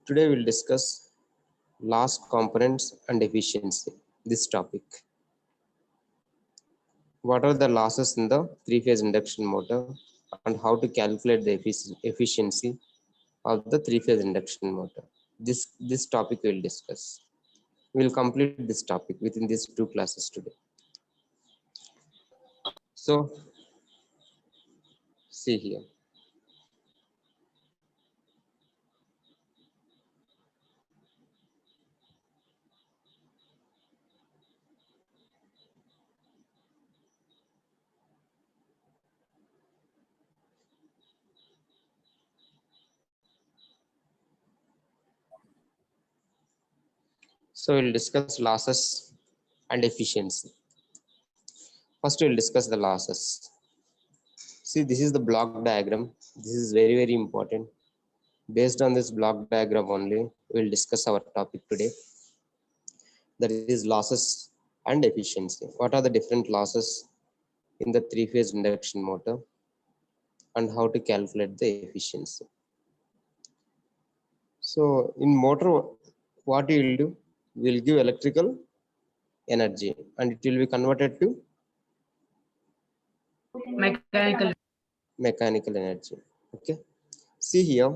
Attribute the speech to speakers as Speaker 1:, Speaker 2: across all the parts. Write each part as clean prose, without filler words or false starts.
Speaker 1: Today we'll discuss loss components and efficiency. This topic. What are the losses in the three-phase induction motor and how to calculate the efficiency of the three-phase induction motor. This topic we'll discuss. We'll complete this topic within these two classes today. So, see here. So we'll discuss losses and efficiency. First, we'll discuss the losses. See, this is the block diagram. This is very, very important. Based on this block diagram only, we'll discuss our topic today. That is losses and efficiency. What are the different losses in the three-phase induction motor and how to calculate the efficiency. So in motor, what you will do, we'll give electrical energy and it will be converted to mechanical energy. Okay. See here,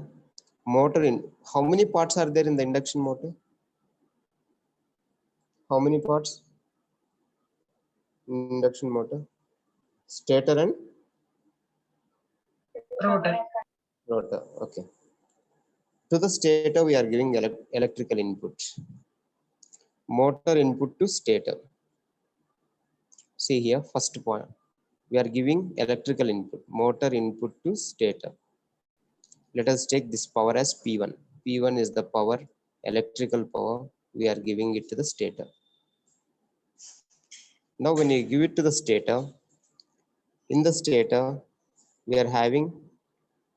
Speaker 1: motor in how many parts are there in the induction motor? How many parts in induction motor? Stator and rotor. Okay. To the stator, we are giving electrical input. Motor input to stator. See here, first point. We are giving electrical input, motor input to stator. Let us take this power as P1. P1 is the power, electrical power. We are giving it to the stator. Now, when you give it to the stator, in the stator, we are having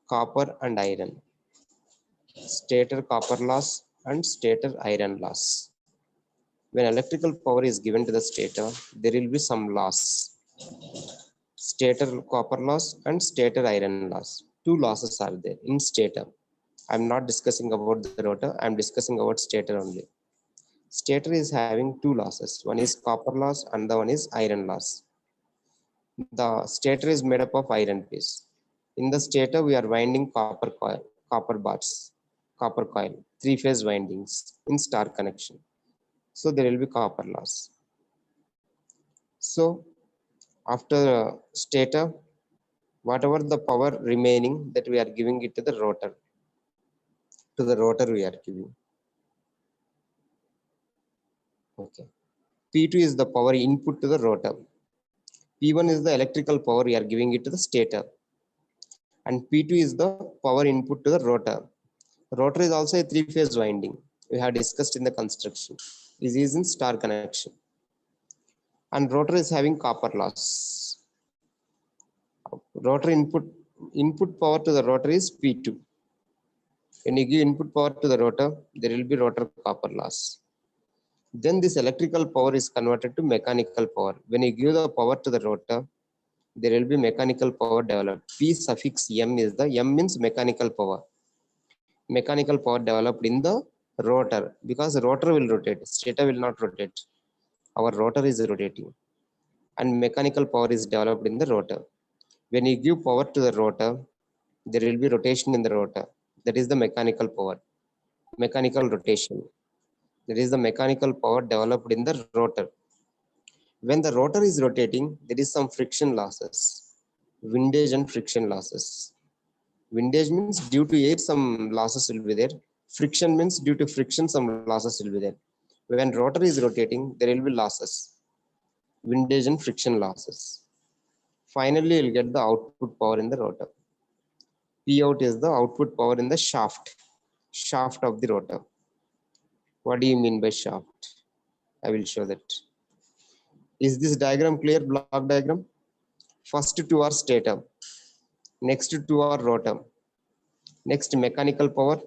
Speaker 1: copper and iron. Stator copper loss and stator iron loss. When electrical power is given to the stator, there will be some loss. Stator copper loss and stator iron loss. Two losses are there in stator. I'm not discussing about the rotor. I'm discussing about stator only. Stator is having two losses. One is copper loss and the one is iron loss. The stator is made up of iron piece. In the stator, we are winding copper coil, copper bars, copper coil, three-phase windings in star connection. So there will be copper loss. So after stator, whatever the power remaining that we are giving it to the rotor. To the rotor we are giving. Okay. P2 is the power input to the rotor. P1 is the electrical power we are giving it to the stator. And P2 is the power input to the rotor. Rotor is also a three-phase winding. We have discussed in the construction. This is in star connection. And rotor is having copper loss. Rotor input power to the rotor is P2. When you give input power to the rotor, there will be rotor copper loss. Then this electrical power is converted to mechanical power. When you give the power to the rotor, there will be mechanical power developed. P suffix M is the M means mechanical power. Mechanical power developed in the rotor because the rotor will rotate. Stator will not rotate. Our rotor is rotating. And mechanical power is developed in the rotor. When you give power to the rotor, there will be rotation in the rotor. That is the mechanical power. Mechanical rotation. That is the mechanical power developed in the rotor. When the rotor is rotating, there is some friction losses, windage and friction losses. Windage means due to air, some losses will be there. Friction means due to friction, some losses will be there. When rotor is rotating, there will be losses, windage and friction losses. Finally, you'll get the output power in the rotor. P out is the output power in the shaft of the rotor. What do you mean by shaft? I will show that. Is this diagram clear, block diagram? First two are stator, next two are rotor, next mechanical power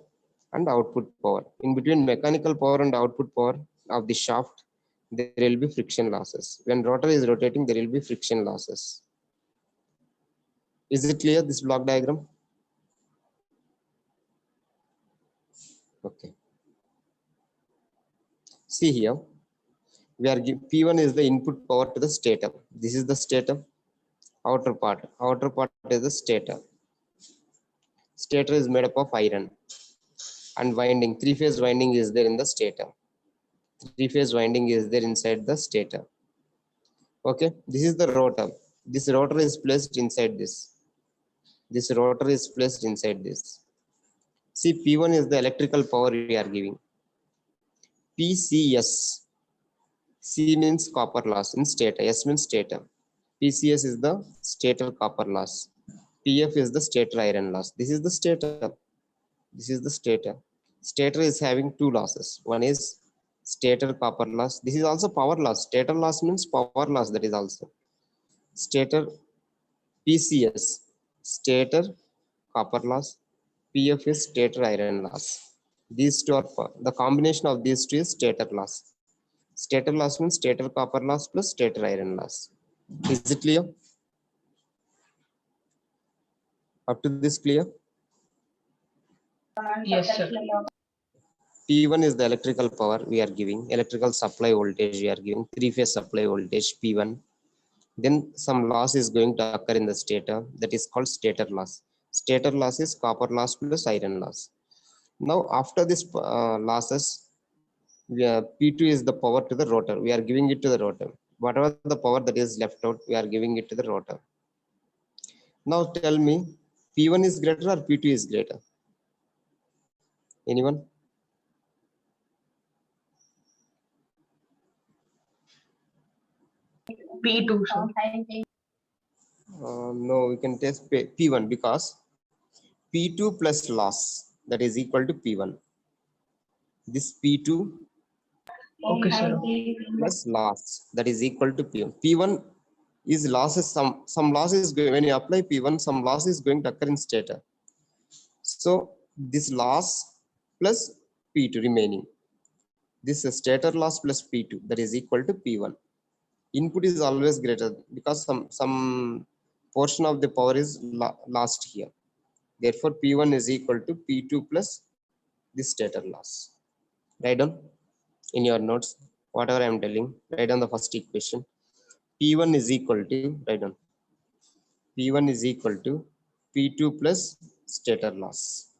Speaker 1: and output power. In between mechanical power and output power of the shaft, there will be friction losses. When rotor is rotating, there will be friction losses. Is it clear, this block diagram? Okay. See here, P1 is the input power to the stator. This is the stator. Outer part is the stator. Stator is made up of iron and winding. Three-phase winding is there in the stator. Three-phase winding is there inside the stator. Okay, this is the rotor. This rotor is placed inside this. This rotor is placed inside this. See, P1 is the electrical power we are giving. PCS. C means copper loss in stator. S means stator. PCS is the stator copper loss. PF is the stator iron loss. This is the stator. This is the stator. Stator is having two losses. One is stator copper loss. This is also power loss. Stator loss means power loss. That is also stator. PCS, stator copper loss. PF is stator iron loss. These two are the combination of these two is stator loss. Stator loss means stator copper loss plus stator iron loss. Is it clear? Up to this clear?
Speaker 2: Yes, sir.
Speaker 1: P1 is the electrical power we are giving, electrical supply voltage we are giving, three-phase supply voltage P1. Then some loss is going to occur in the stator, that is called stator loss. Stator loss is copper loss plus iron loss. Now after this losses, P2 is the power to the rotor. We are giving it to the rotor. Whatever the power that is left out, we are giving it to the rotor. Now tell me, P1 is greater or P2 is greater? Anyone?
Speaker 2: P2, sir.
Speaker 1: No, we can test P1 because P2 plus loss, that is equal to P1. This P2
Speaker 2: Okay, sir.
Speaker 1: plus loss, that is equal to P1. P1 is losses, some loss is going, when you apply P1, some loss is going to occur in stator. So this loss plus P2 remaining. This is stator loss plus P2, that is equal to P1. Input is always greater because some portion of the power is lost here. Therefore, P1 is equal to P2 plus this stator loss. Write down in your notes whatever I am telling. Write down the first equation. P1 is equal to, write down, P1 is equal to P2 plus stator loss.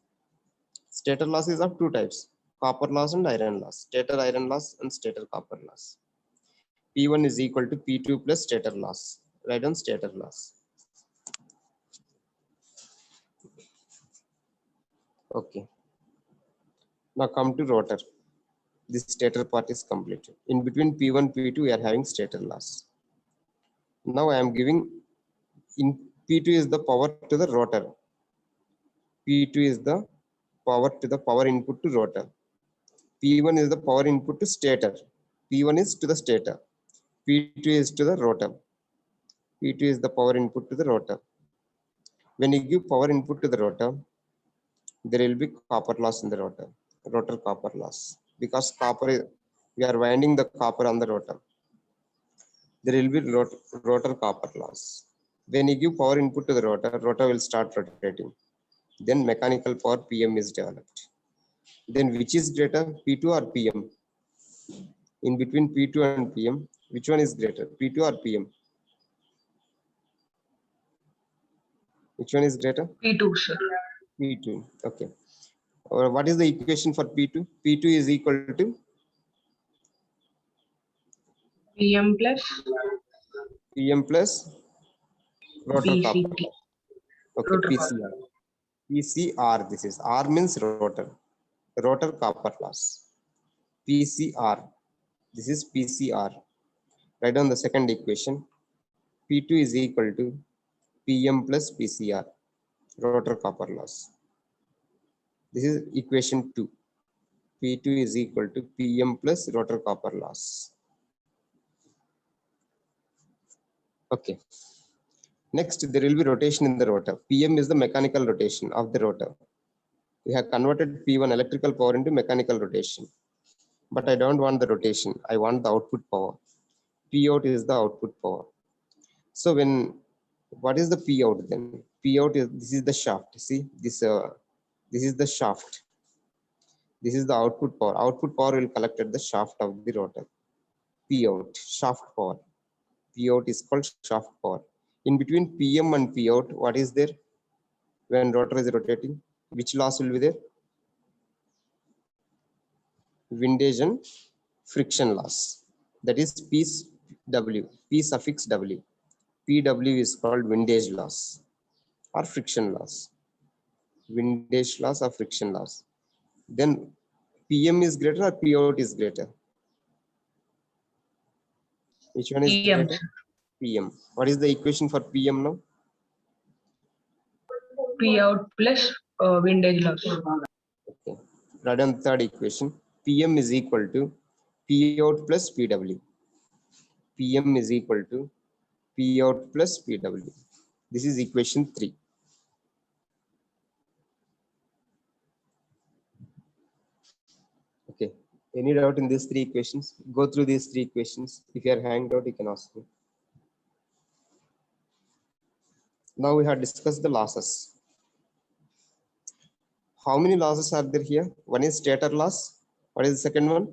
Speaker 1: Stator loss is of two types, copper loss and iron loss. Stator iron loss and stator copper loss. P1 is equal to P2 plus stator loss. Write down stator loss. Okay. Now come to rotor. This stator part is completed. In between P1, P2, we are having stator loss. Now I am giving, in P2 is the power to the rotor. P2 is the power to the power input to rotor. P1 is the power input to stator. P1 is to the stator. P2 is to the rotor. P2 is the power input to the rotor. When you give power input to the rotor, there will be copper loss in the rotor, rotor copper loss. Because copper is, we are winding the copper on the rotor. There will be rotor copper loss. When you give power input to the rotor, rotor will start rotating. Then mechanical power PM is developed. Then which is greater, P2 or PM? In between P2 and PM, which one is greater, P2 or PM? Which one is greater?
Speaker 2: P2, sir.
Speaker 1: P2. Okay. What is the equation for P2? P2 is equal to
Speaker 2: PM plus
Speaker 1: PM plus rotor copper.
Speaker 2: PCT.
Speaker 1: Okay,
Speaker 2: Rotor
Speaker 1: PCR. PCR, this is R means rotor. Rotor copper loss. PCR. This is PCR. Write down the second equation. P2 is equal to PM plus PCR. Rotor copper loss. This is equation 2. P2 is equal to PM plus rotor copper loss. Okay. Next, there will be rotation in the rotor. PM is the mechanical rotation of the rotor. We have converted P1 electrical power into mechanical rotation. But I don't want the rotation. I want the output power. P out is the output power. So what is the P out then? P out is, this is the shaft. See, this is the shaft. This is the output power. Output power will collect at the shaft of the rotor. P out, shaft power. P out is called shaft power. In between PM and P out, what is there when rotor is rotating? Which loss will be there? Windage and friction loss. That is PW, P suffix W. PW is called windage loss or friction loss. Windage loss or friction loss. Then PM is greater or P out is greater? Which one is
Speaker 2: PM,
Speaker 1: greater? PM. What is the equation for PM now?
Speaker 2: P out plus windage loss.
Speaker 1: Okay. Write down third equation. PM is equal to P out plus PW. PM is equal to P out plus PW. This is equation 3. Okay. Any doubt in these three equations? Go through these three equations. If you are hanged out, you can ask me. Now we have discussed the losses. How many losses are there here? One is stator loss. What is the second one?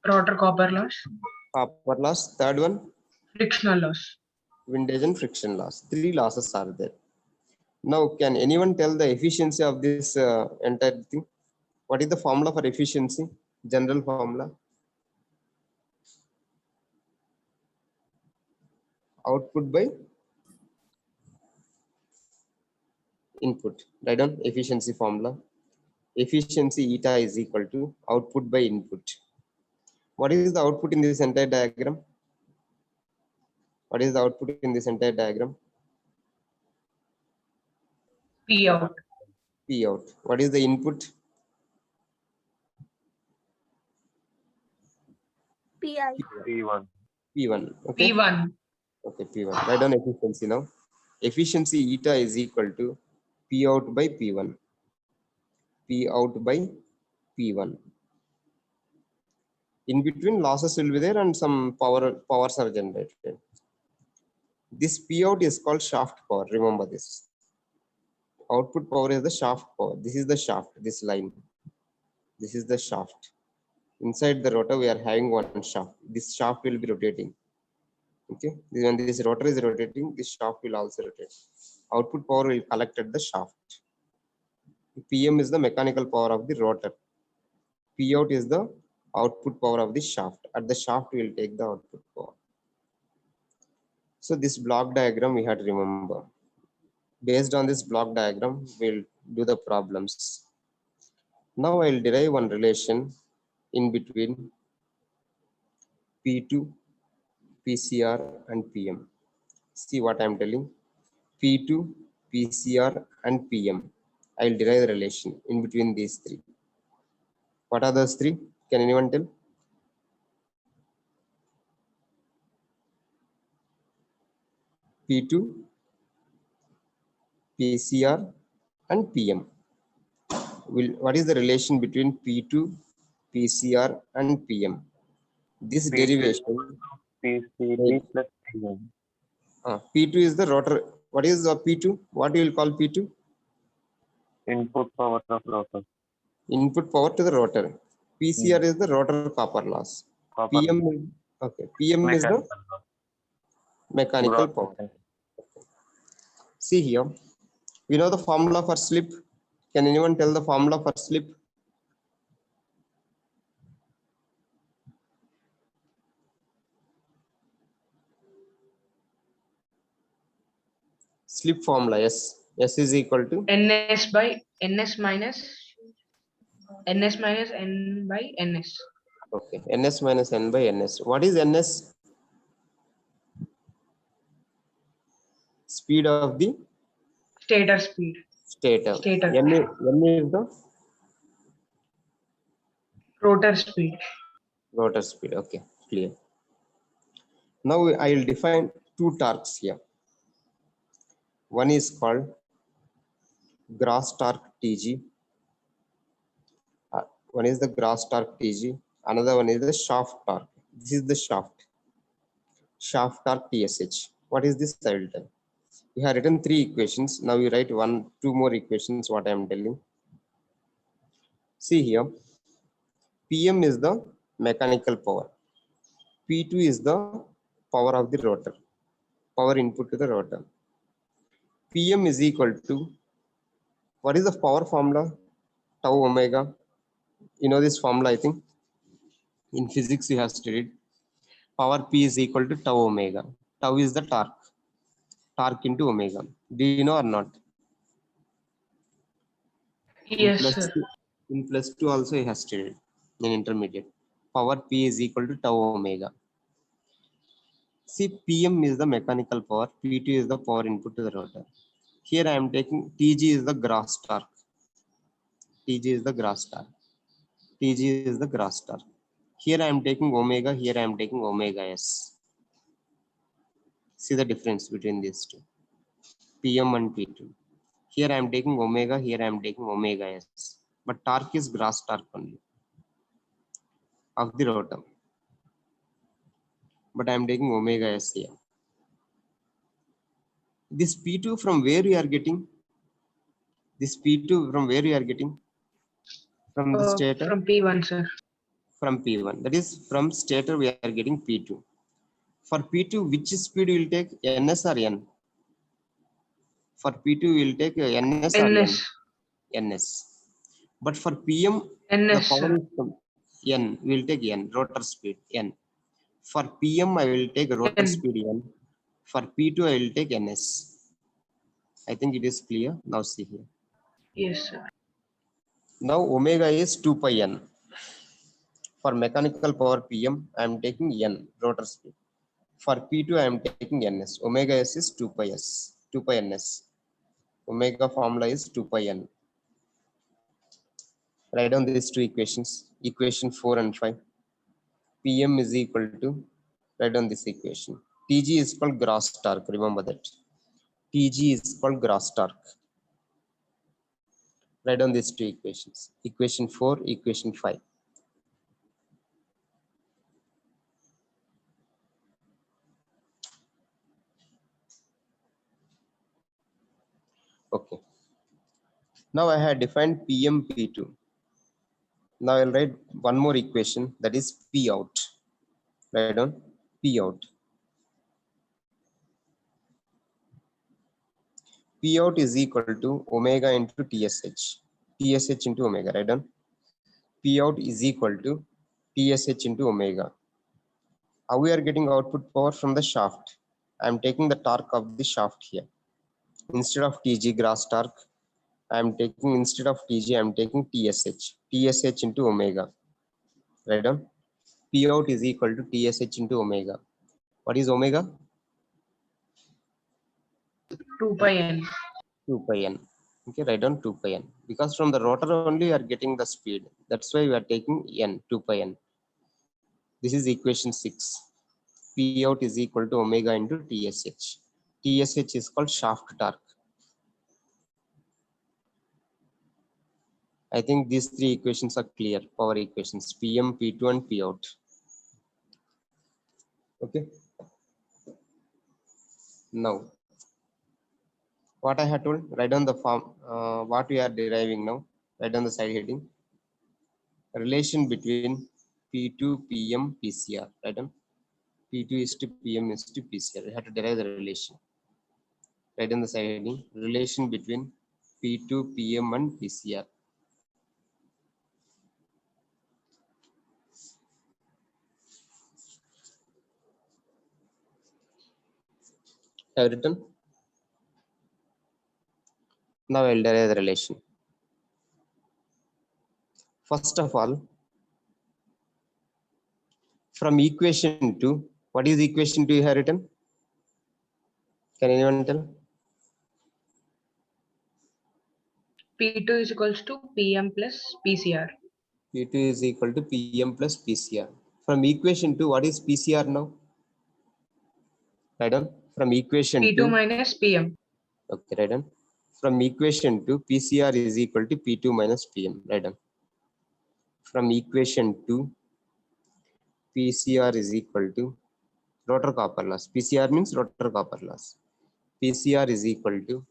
Speaker 2: Rotor copper loss.
Speaker 1: Copper loss. Third one,
Speaker 2: Frictional loss.
Speaker 1: windage and friction loss. 3 losses are there. Now, can anyone tell the efficiency of this entire thing? What is the formula for efficiency? General formula. Output by input. Write down efficiency formula. Efficiency eta is equal to output by input. What is the output in this entire diagram? What is the output in this entire diagram?
Speaker 2: P out.
Speaker 1: P out. What is the input?
Speaker 3: PI.
Speaker 4: P1.
Speaker 1: P1. Okay.
Speaker 2: P1.
Speaker 1: Okay, P1. Write down efficiency now. Efficiency eta is equal to P out by P1. P out by P1. In between losses will be there and some powers are generated. This P out is called shaft power. Remember this. Output power is the shaft power. This is the shaft, this line. This is the shaft. Inside the rotor, we are having one shaft. This shaft will be rotating. Okay. When this rotor is rotating, this shaft will also rotate. Output power will collect at the shaft. PM is the mechanical power of the rotor. P out is the output power of the shaft. At the shaft, we will take the output power. So this block diagram we had to remember. Based on this block diagram, we'll do the problems. Now I'll derive one relation in between P2, PCR and PM. See what I'm telling. P2, PCR and PM. I'll derive the relation in between these three. What are those three? Can anyone tell? P2, PCR and PM. What is the relation between P2, PCR and PM? This derivation.
Speaker 4: PCB plus P1.
Speaker 1: P2 is the rotor. What is the P2? What you will call P2?
Speaker 4: Input power of rotor.
Speaker 1: Input power to the rotor. PCR is the rotor copper loss.
Speaker 4: Copper
Speaker 1: PM is, okay. PM is the
Speaker 4: mechanical loss.
Speaker 1: mechanical
Speaker 4: Gross
Speaker 1: power.
Speaker 4: mechanical.
Speaker 1: See here, we know the formula for slip. Can anyone tell the formula for slip? Slip formula, yes. S is equal to
Speaker 2: NS by NS minus N by NS.
Speaker 1: okay. NS minus N by NS. What is NS? Speed of the
Speaker 2: Stator speed.
Speaker 1: stator.
Speaker 2: Stator.
Speaker 1: N is the
Speaker 2: Rotor speed.
Speaker 1: rotor speed. Okay, clear. Now I will define two torques here. One is called gross torque TG. One is the gross torque TG. Another one is the shaft torque. This is the shaft. Shaft torque TSH. What is this? I will tell. We have written three equations. Now we write two more equations. What I am telling. See here, PM is the mechanical power. P2 is the power of the rotor, power input to the rotor. PM is equal to, what is the power formula? Tau omega. You know this formula, I think. In physics, you have studied. Power P is equal to tau omega. Tau is the torque. Torque into omega. Do you know or not?
Speaker 2: Yes, sir.
Speaker 1: In plus two also you have studied in intermediate. Power P is equal to tau omega. See, PM is the mechanical power. P2 is the power input to the rotor. Here I am taking TG is the gross torque. TG is the gross torque. TG is the gross torque. Here I am taking omega. Here I am taking omega S. See the difference between these two. PM and P2. Here I am taking omega. Here I am taking omega S. But torque is gross torque only of the rotor. But I am taking omega S here. This P2 from where you are getting? This P2 from where you are getting? From the stator?
Speaker 2: From P1, sir.
Speaker 1: From P1. That is from stator we are getting P2. For P2, which speed will take, NS or N? For P2 we will take NS or N?
Speaker 2: NS.
Speaker 1: NS. But for PM,
Speaker 2: NS,
Speaker 1: the power
Speaker 2: sir.
Speaker 1: is from N. We will take N, rotor speed N. For PM, I will take rotor
Speaker 2: N.
Speaker 1: speed N. For P2, I will take NS. I think it is clear. Now see here.
Speaker 2: Yes, sir.
Speaker 1: Now omega is 2 pi N. For mechanical power PM, I am taking N, rotor speed. For P2, I am taking NS. Omega S is 2 pi S, 2 pi NS. Omega formula is 2 pi N. Write down these two equations, equation 4 and 5. PM is equal to, write down this equation. TG is called gross torque, remember that. TG is called gross torque. Write down these two equations, equation 4, equation 5. Okay. Now I have defined PM, P2. Now I'll write one more equation, that is P out. Write down P out. P out is equal to omega into TSH. TSH into omega, write down. P out is equal to TSH into omega. How we are getting output power from the shaft? I am taking the torque of the shaft here. Instead of TG gross torque, I am taking, instead of TG, I am taking TSH. TSH into omega. Write down. P out is equal to TSH into omega. What is omega?
Speaker 2: 2 pi N.
Speaker 1: 2 pi N. Okay, write down 2 pi N. Because from the rotor only you are getting the speed. That's why we are taking N, 2 pi N. This is equation 6. P out is equal to omega into TSH. TSH is called shaft torque. I think these three equations are clear, power equations, PM, P2 and P out. Okay. Now, what I had told, write down the form, what we are deriving now, write down the side heading. Relation between P2, PM, PCR, write down. P2 is to PM is to PCR. We have to derive the relation. Write down the side heading, relation between P2, PM and PCR. Have written? Now I'll derive the relation. First of all, from equation 2, what is equation 2 you have written? Can anyone tell?
Speaker 2: P2 is equals to PM plus PCR.
Speaker 1: P2 is equal to PM plus PCR. From equation 2, what is PCR now? Write down. From equation
Speaker 2: P2
Speaker 1: 2.
Speaker 2: minus PM.
Speaker 1: Okay, write down. From equation 2, PCR is equal to P2 minus PM. Write down. From equation 2, PCR is equal to rotor copper loss. PCR means rotor copper loss. PCR is equal to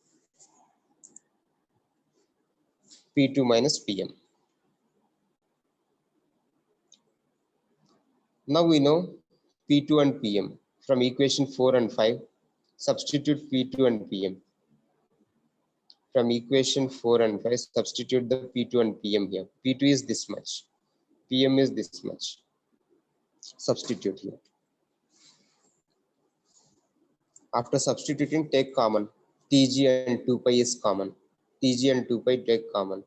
Speaker 1: P2 minus PM. Now we know P2 and PM. From equation 4 and 5, substitute P2 and PM. From equation 4 and 5, substitute the P2 and PM here. P2 is this much. PM is this much. Substitute here. After substituting, take common. Tg and 2 pi is common. Tg and 2 pi take common.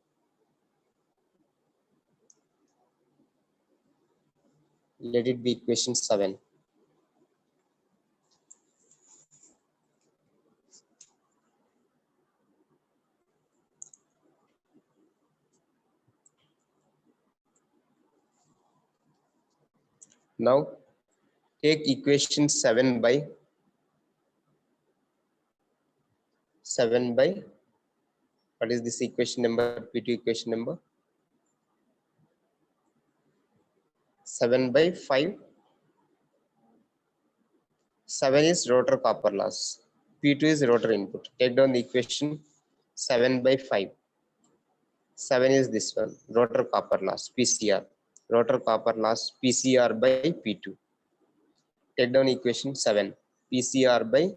Speaker 1: Let it be equation 7. Now take equation 7 by what is this equation number? P2 equation number 7 by 5. 7 is rotor copper loss. P2 is rotor input. Take down the equation 7 by 5. 7 is this one, rotor copper loss, PCR. Rotor copper loss, PCR by P2. Take down equation 7, PCR by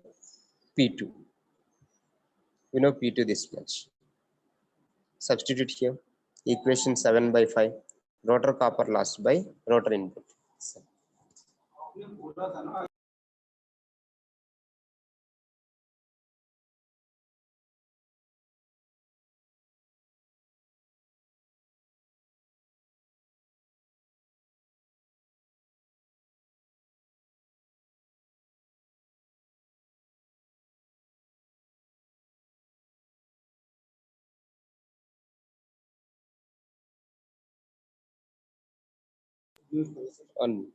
Speaker 1: P2. We know P2 this much. Substitute here, equation 7 by 5, rotor copper loss by rotor input. On,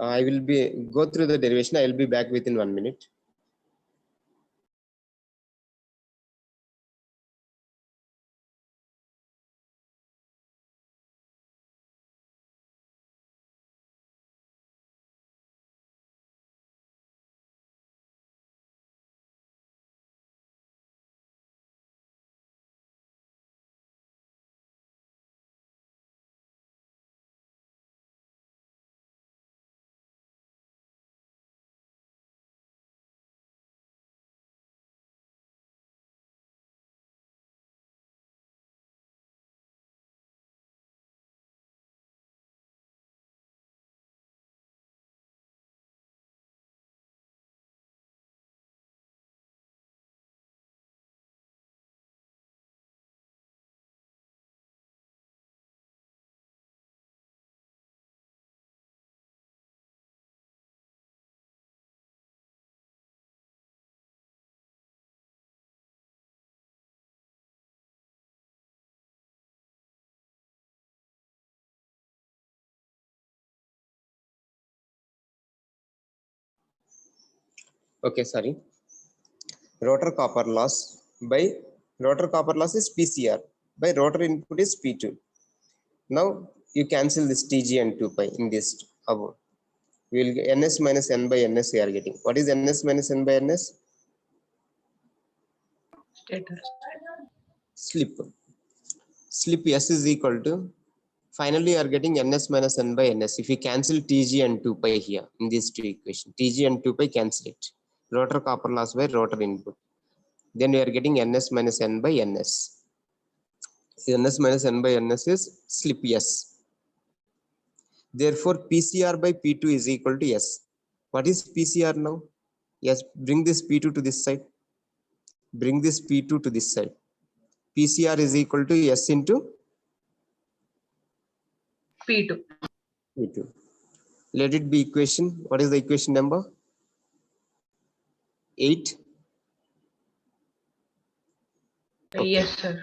Speaker 1: I will be go through the derivation. I will be back within 1 minute. Okay, sorry. Rotor copper loss by rotor copper loss is PCR by rotor input is P2. Now you cancel this Tg and 2 pi in this above. We will get ns minus n by ns we are getting. What is ns minus n by ns?
Speaker 2: Stator.
Speaker 1: Slip. Slip S is equal to, finally you are getting ns minus n by ns. If you cancel Tg and 2 pi here in these two equations, Tg and 2 pi cancel it. Rotor copper loss by rotor input. Then we are getting ns minus n by ns. Ns minus n by ns is slip S. Therefore, PCR by P2 is equal to S. What is PCR now? Yes, bring this P2 to this side. Bring this P2 to this side. PCR is equal to S into
Speaker 2: P2.
Speaker 1: P2. Let it be equation. What is the equation number? 8. Okay.
Speaker 2: Yes, sir.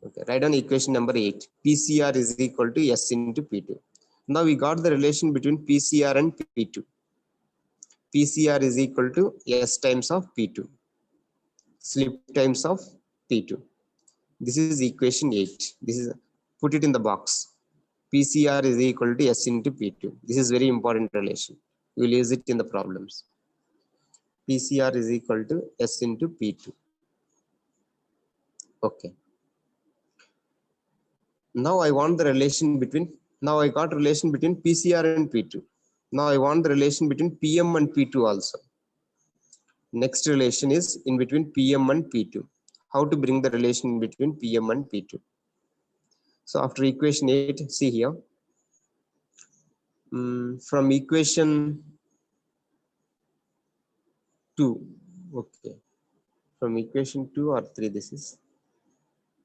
Speaker 1: Okay. Write down equation number 8. PCR is equal to S into P2. Now we got the relation between PCR and P2. PCR is equal to S times of P2. Slip times of P2. This is equation 8. This is, put it in the box. PCR is equal to S into P2. This is very important relation. We will use it in the problems. PCR is equal to S into P2. Okay. Now I want the relation between, now I got relation between PCR and P2. Now I want the relation between PM and P2 also. Next relation is in between PM and P2. How to bring the relation between PM and P2? So after equation 8, see here. From equation 2, okay. From equation 2 or 3, this is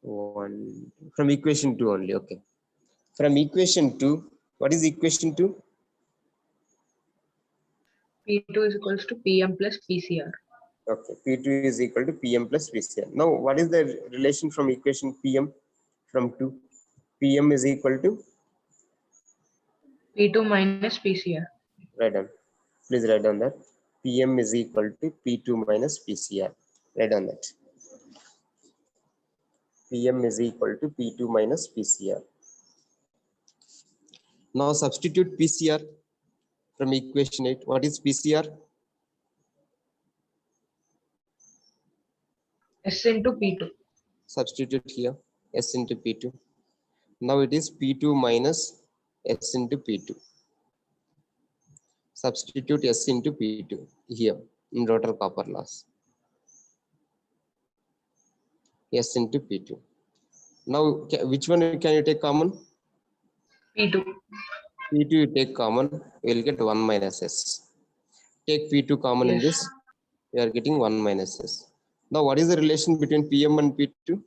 Speaker 1: 1. From equation 2 only, okay. From equation 2, what is equation 2?
Speaker 2: P2 is equals to PM plus PCR.
Speaker 1: Okay, P2 is equal to PM plus PCR. Now, what is the relation from equation PM from 2? PM is equal to,
Speaker 2: P2 minus PCR.
Speaker 1: write down. Please write down that. PM is equal to P2 minus PCR. Write down that. PM is equal to P2 minus PCR. Now, substitute PCR from equation 8. What is PCR?
Speaker 2: S into P2.
Speaker 1: Substitute here, S into P2. Now it is P2 minus S into P2. Substitute S into P2 here in rotor copper loss. S into P2. Now, which one can you take common?
Speaker 2: P2.
Speaker 1: P2 you take common, you will get 1 minus S. Take P2 common in
Speaker 2: Yes.
Speaker 1: this, you are getting 1 minus S. Now, what is the relation between PM and P2?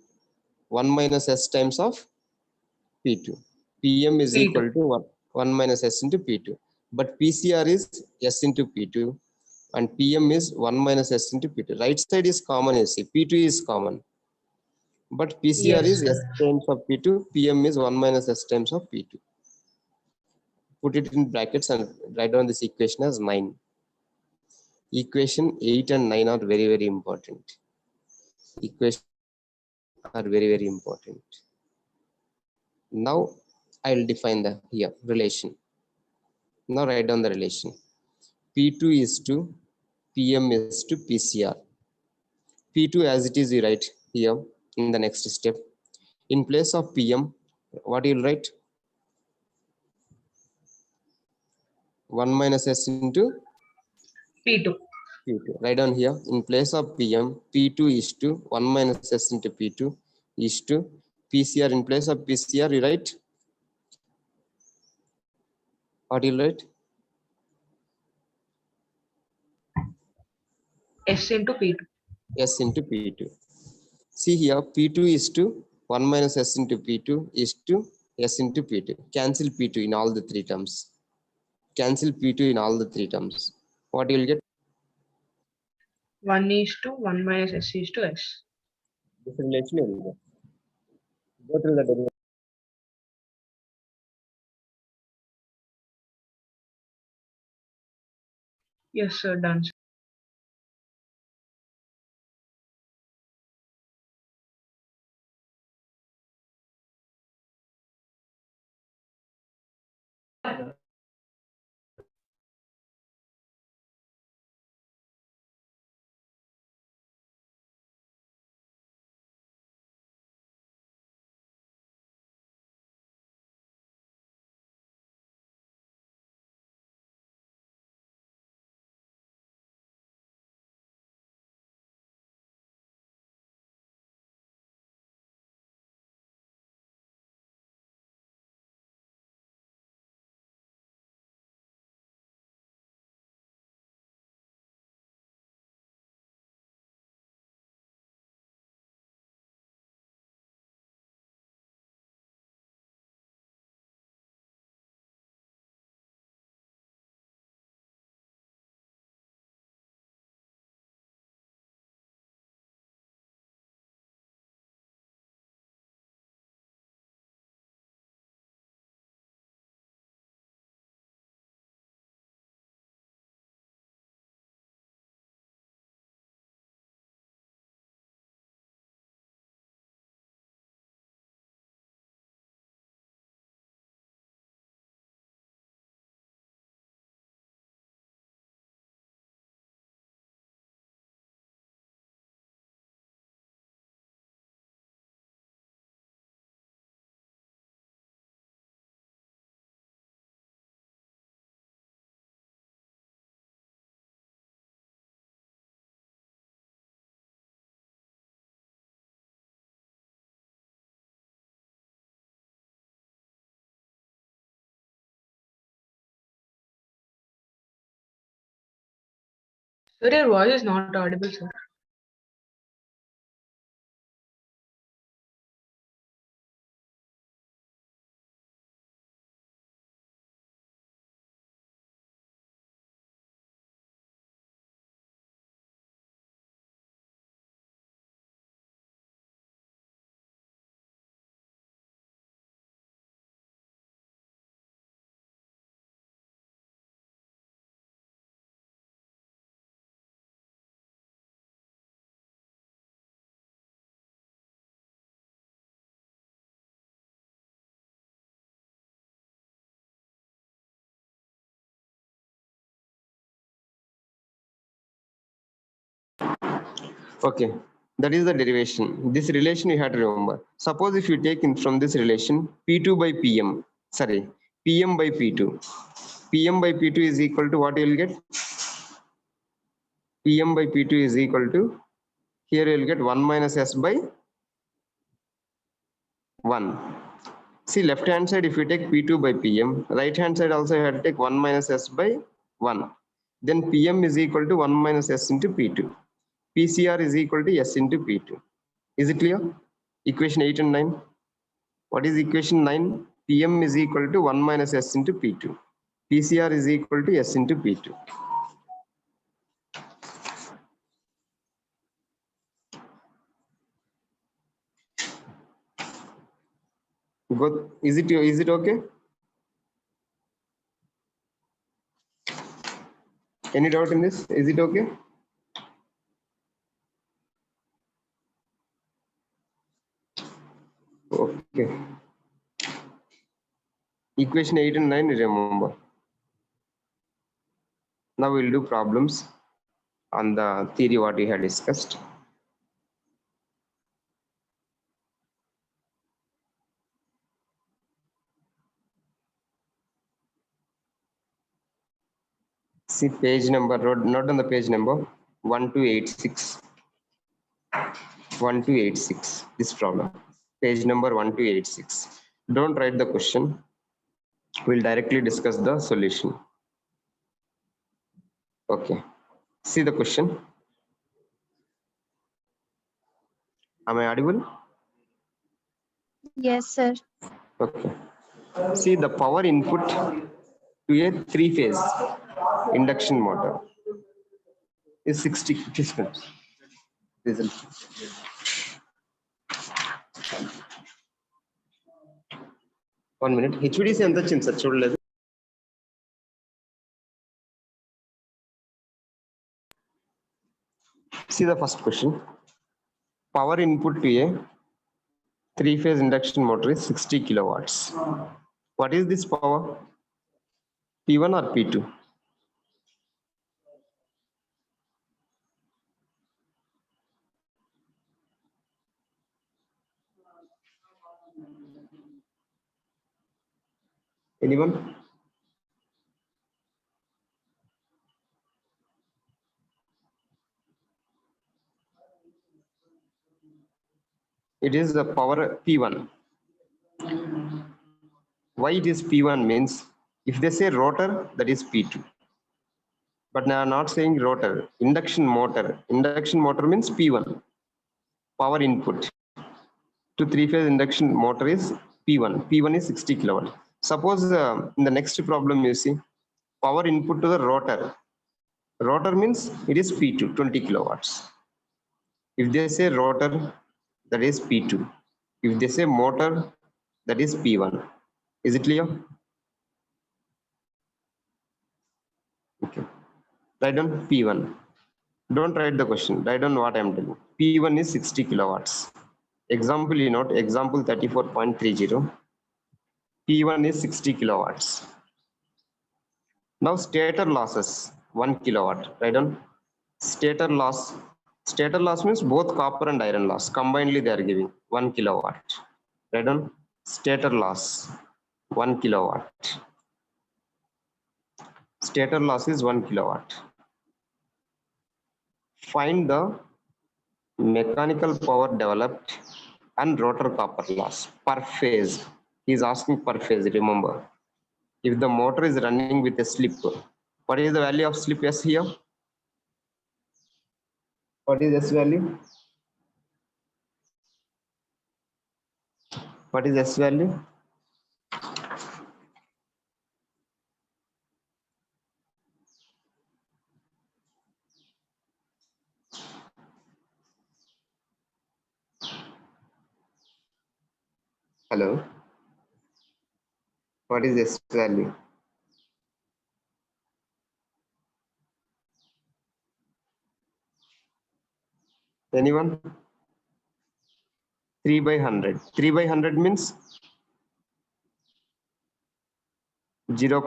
Speaker 1: 1 minus S times of P2. PM is
Speaker 2: P2.
Speaker 1: equal to 1 minus S into P2. But PCR is S into P2 and PM is 1 minus S into P2. Right side is common, you see. P2 is common. But PCR
Speaker 2: Yes.
Speaker 1: is S times of P2, PM is 1 minus S times of P2. Put it in brackets and write down this equation as 9. Equation 8 and 9 are very, very important. Equations are very, very important. Now I will define the here relation. Now write down the relation. P2 is to PM is to PCR. P2 as it is, you write here in the next step. In place of PM, what you will write? 1 minus S into
Speaker 2: P2.
Speaker 1: P2. Write down here. In place of PM, P2 is to 1 minus S into P2 is to PCR. In place of PCR, you write, what you will write?
Speaker 2: S into P2.
Speaker 1: S into P2. See here, P2 is to 1 minus S into P2 is to S into P2. Cancel P2 in all the 3 terms. Cancel P2 in all the 3 terms. What you will get?
Speaker 2: 1 is to 1 minus S is to S.
Speaker 1: This relation you will get. Go through the derivation.
Speaker 2: Yes, sir. Done. Sir, your voice is not audible, sir.
Speaker 1: Okay, that is the derivation. This relation you have to remember. Suppose if you take in from this relation P2 by PM, sorry, PM by P2. PM by P2 is equal to what you will get? PM by P2 is equal to, here you will get 1 minus S by 1. See, left hand side, if you take P2 by PM, right hand side also you have to take 1 minus S by 1. Then PM is equal to 1 minus S into P2. PCR is equal to S into P2. Is it clear? Equation 8 and 9. What is equation 9? PM is equal to 1 minus S into P2. PCR is equal to S into P2. Good. Is it okay? Any doubt in this? Is it okay? Okay. Equation 8 and 9, remember. Now we'll do problems on the theory what we had discussed. See page number, not on the page number, 1286. 1286, this problem. Page number 1286. Don't write the question. We'll directly discuss the solution. Okay. See the question. Am I audible?
Speaker 3: Yes, sir.
Speaker 1: Okay. See the power input to a three-phase induction motor is 60 participants. Result. One minute. HVDC ఎంత వచ్చింది sir చూడలేదు. See the first question. Power input to a three-phase induction motor is 60 kilowatts. What is this power? P1 or P2? Anyone? It is the power P1. Why it is P1 means, if they say rotor, that is P2. But now I am not saying rotor. Induction motor. Induction motor means P1. Power input to three-phase induction motor is P1. P1 is 60 kilowatt. Suppose in the next problem you see power input to the rotor. Rotor means it is P2, 20 kilowatts. If they say rotor, that is P2. If they say motor, that is P1. Is it clear? Okay. Write down P1. Don't write the question. Write down what I am telling. P1 is 60 kilowatts. Example, you note, example 34.30. P1 is 60 kilowatts. Now stator losses, 1 kilowatt. Write down stator loss. Stator loss means both copper and iron loss. Combinedly they are giving 1 kilowatt. Write down stator loss, 1 kilowatt. Stator loss is 1 kilowatt. Find the mechanical power developed and rotor copper loss per phase. He is asking per phase, remember. If the motor is running with a slip, what is the value of slip S here? What is S value? What is S value? Hello. What is S value? Anyone? 3 by 100. 3 by 100 means 0.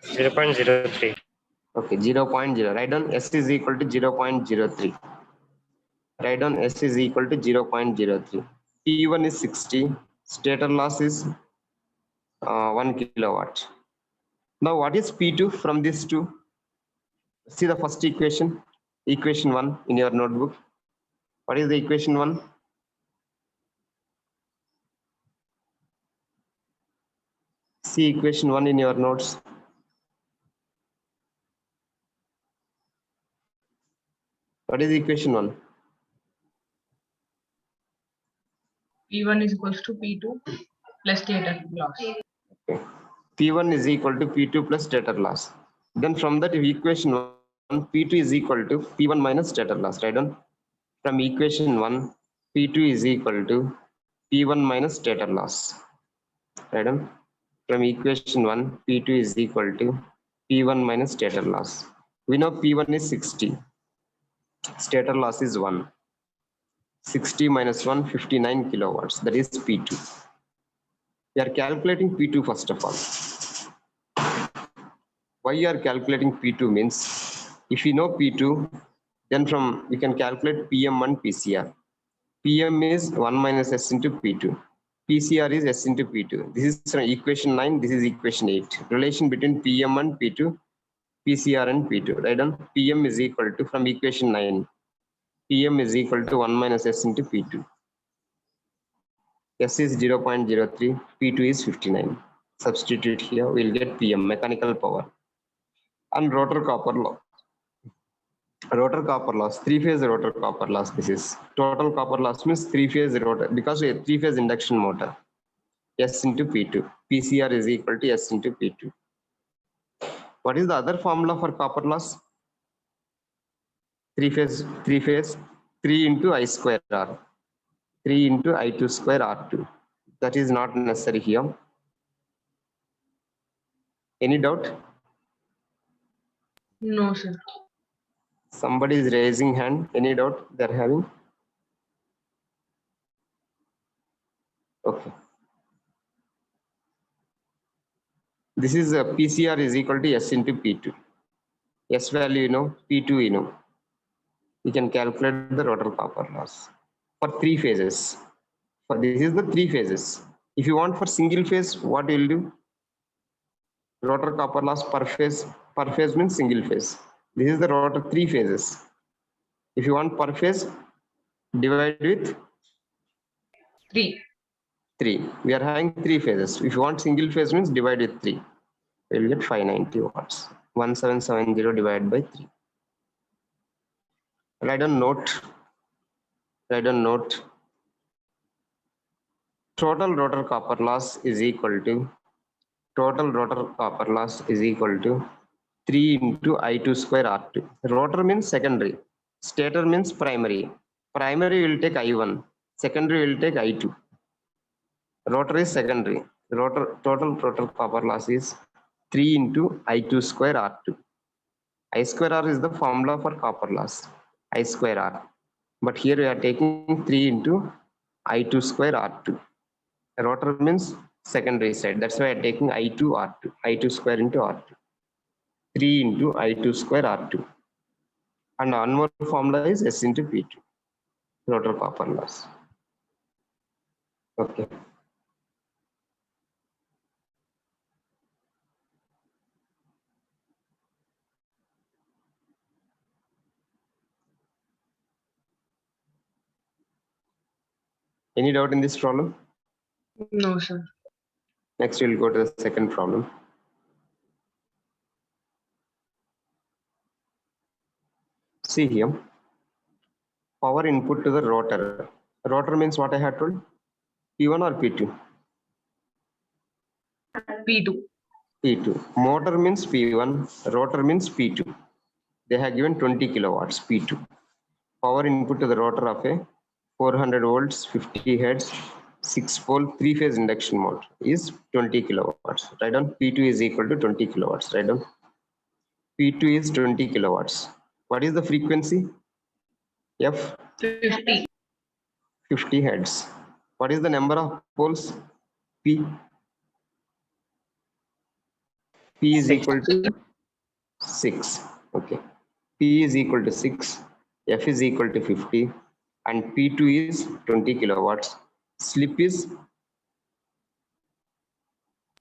Speaker 3: 0.03.
Speaker 1: Okay, 0.0. Write down S is equal to 0.03. Write down S is equal to 0.03. P1 is 60. Stator loss is 1 kilowatt. Now, what is P2 from these two? See the first equation, equation 1 in your notebook. What is the equation 1? See equation 1 in your notes. What is equation 1?
Speaker 2: P1 is equals to P2 plus stator loss.
Speaker 1: Okay. P1 is equal to P2 plus stator loss. Then from that equation 1, P2 is equal to P1 minus stator loss. Right on. From equation 1, P2 is equal to P1 minus stator loss. Right on. From equation 1, P2 is equal to P1 minus stator loss. We know P1 is 60. Stator loss is 1. 60 minus 1, 59 kilowatts. That is P2. We are calculating P2 first of all. Why you are calculating P2 means if you know P2, then from we can calculate PM and PCR. PM is 1 minus S into P2. PCR is S into P2. This is from equation 9. This is equation 8. Relation between PM and P2, PCR and P2. Right on. PM is equal to from equation 9. PM is equal to 1 minus S into P2. S is 0.03. P2 is 59. Substitute here. We'll get PM, mechanical power. And rotor copper loss. Rotor copper loss, three-phase rotor copper loss. This is total copper loss means three-phase rotor because a three-phase induction motor. S into P2. PCR is equal to S into P2. What is the other formula for copper loss? Three-phase, 3 into I square R. 3 into I2 square R2. That is not necessary here. Any doubt?
Speaker 2: No, sir.
Speaker 1: Somebody is raising hand. Any doubt they're having? Okay. This is a PCR is equal to S into P2. S value you know, P2 you know. You can calculate the rotor copper loss for three phases. For this is the three phases. If you want for single phase, what you will do? Rotor copper loss per phase means single phase. This is the rotor three phases. If you want per phase, divide with
Speaker 2: 3.
Speaker 1: 3. We are having three phases. If you want single phase means divide with 3. You will get 590 watts. 1770 divided by 3. Write down note. Write down note. Total rotor copper loss is equal to 3 into I2 square R2. Rotor means secondary. Stator means primary. Primary will take I1. Secondary will take I2. Rotor is secondary. Total rotor copper loss is 3 into I2 square R2. I square R is the formula for copper loss. I square R. But here we are taking 3 into I2 square R2. Rotor means secondary side. That's why I'm taking I2 R2. I2 square into R2. 3 into I2 square R2. And one more formula is S into P2. Rotor copper loss. Okay. Any doubt in this problem?
Speaker 2: No, sir.
Speaker 1: Next, we'll go to the second problem. See here, power input to the rotor. Rotor means what I had told? P1 or P2?
Speaker 2: P2.
Speaker 1: P2. Motor means P1, rotor means P2. They have given 20 kilowatts, P2. Power input to the rotor of a 400 volts, 50 hertz, 6-pole, 3-phase induction motor is 20 kilowatts. Write down P2 is equal to 20 kilowatts. Write down P2 is 20 kilowatts. What is the frequency? F
Speaker 2: 50.
Speaker 1: 50 hertz. What is the number of poles? P. P is equal to 6. Okay. P is equal to 6. F is equal to 50. And P2 is 20 kilowatts. Slip is,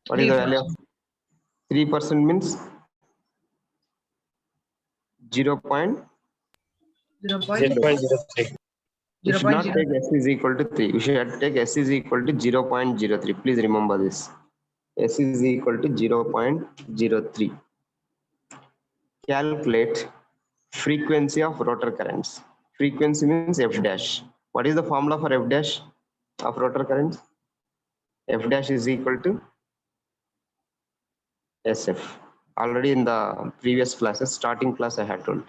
Speaker 1: what is the value of 3% means 0.
Speaker 2: 0.03.
Speaker 1: You should not
Speaker 2: 0.03.
Speaker 1: take S is equal to 3. You should take S is equal to 0.03. Please remember this. S is equal to 0.03. Calculate frequency of rotor currents. Frequency means F dash. What is the formula for F dash of rotor currents? F dash is equal to SF. Already in the previous classes, starting class I had told.